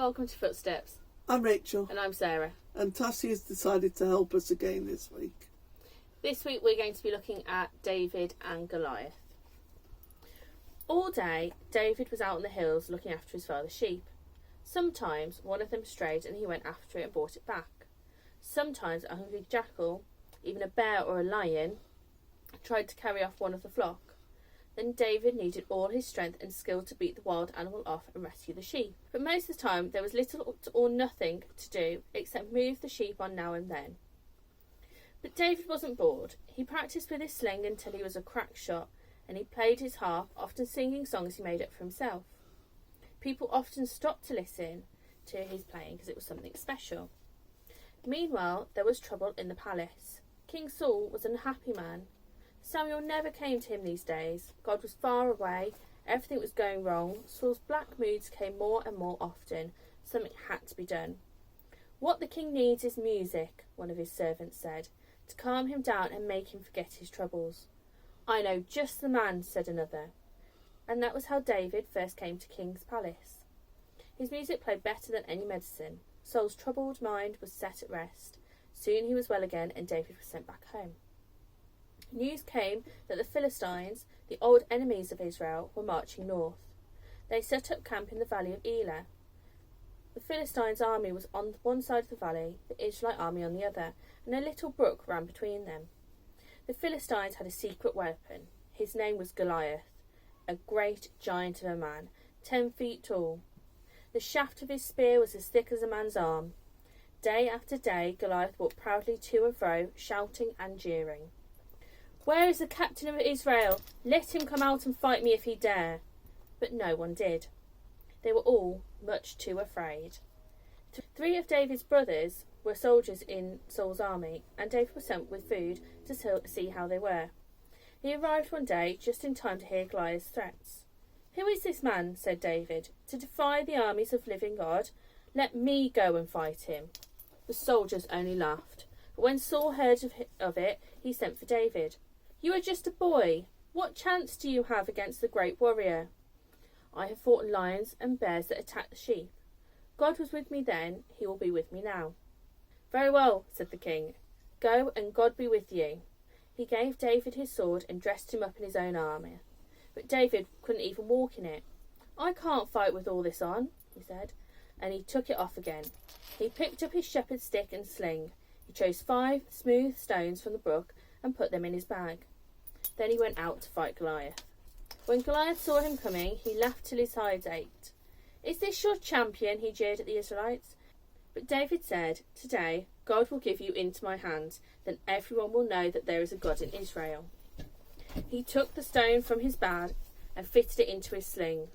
Welcome to Footsteps. I'm Rachel. And I'm Sarah. And Tassie has decided to help us again this week. This week we're going to be looking at David and Goliath. All day, David was out in the hills looking after his father's sheep. Sometimes one of them strayed and he went after it and brought it back. Sometimes a hungry jackal, even a bear or a lion, tried to carry off one of the flock. Then David needed all his strength and skill to beat the wild animal off and rescue the sheep. But most of the time there was little or nothing to do except move the sheep on now and then. But David wasn't bored. He practiced with his sling until he was a crack shot, and he played his harp, often singing songs he made up for himself. People often stopped to listen to his playing because it was something special. Meanwhile, there was trouble in the palace. King Saul was an unhappy man. Samuel never came to him these days. God was far away. Everything was going wrong. Saul's black moods came more and more often. Something had to be done. What the king needs is music, one of his servants said, to calm him down and make him forget his troubles. I know just the man, said another. And that was how David first came to King's palace. His music played better than any medicine. Saul's troubled mind was set at rest. Soon he was well again, and David was sent back home. News came that the Philistines, the old enemies of Israel, were marching north. They set up camp in the valley of Elah. The Philistines' army was on one side of the valley, the Israelite army on the other, and a little brook ran between them. The Philistines had a secret weapon. His name was Goliath, a great giant of a man, 10 feet tall. The shaft of his spear was as thick as a man's arm. Day after day, Goliath walked proudly to and fro, shouting and jeering. Where is the captain of Israel? Let him come out and fight me if he dare. But no one did. They were all much too afraid. 3 of David's brothers were soldiers in Saul's army, and David was sent with food to see how they were. He arrived one day just in time to hear Goliath's threats. Who is this man, said David, to defy the armies of living God? Let me go and fight him. The soldiers only laughed. But when Saul heard of it, he sent for David. You are just a boy. What chance do you have against the great warrior? I have fought lions and bears that attacked the sheep. God was with me then, he will be with me now. Very well, said the king. Go, and God be with you. He gave David his sword and dressed him up in his own armour. But David couldn't even walk in it. I can't fight with all this on, he said, and he took it off again. He picked up his shepherd's stick and sling. He chose 5 smooth stones from the brook and put them in his bag. Then he went out to fight Goliath. When Goliath saw him coming, he laughed till his sides ached. Is this your champion? He jeered at the Israelites. But David said, Today God will give you into my hands, then everyone will know that there is a God in Israel. He took the stone from his bag and fitted it into his sling.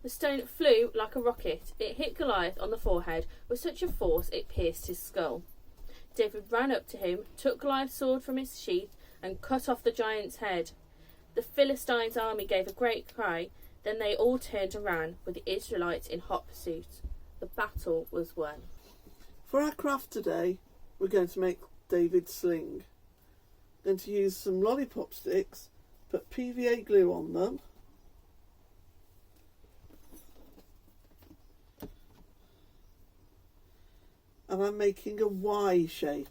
The stone flew like a rocket. It hit Goliath on the forehead with such a force it pierced his skull. David ran up to him, took Goliath's sword from its sheath, and cut off the giant's head. The Philistines' army gave a great cry. Then they all turned and ran, with the Israelites in hot pursuit. The battle was won. For our craft today, we're going to make David's sling. Going to use some lollipop sticks, put PVA glue on them, and I'm making a Y shape.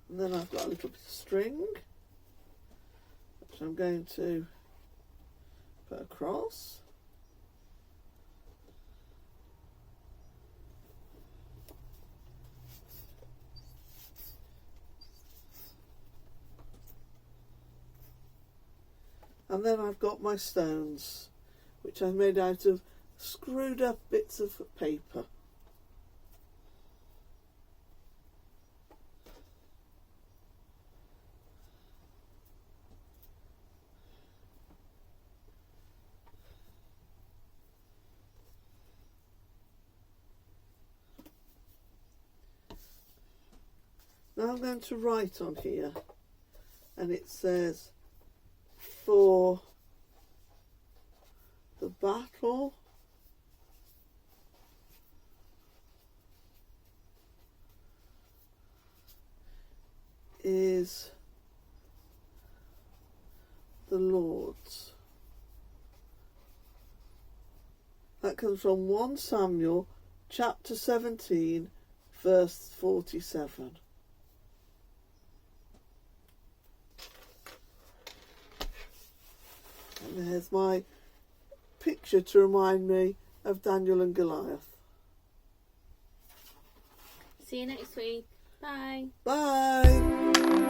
And then I've got a little bit of string, which I'm going to put across. And then I've got my stones, which I've made out of screwed up bits of paper. Now I'm going to write on here, and it says, for the battle is the Lord's. That comes from 1 Samuel chapter 17 verse 47. And there's my picture to remind me of Daniel and Goliath. See you next week. Bye. Bye.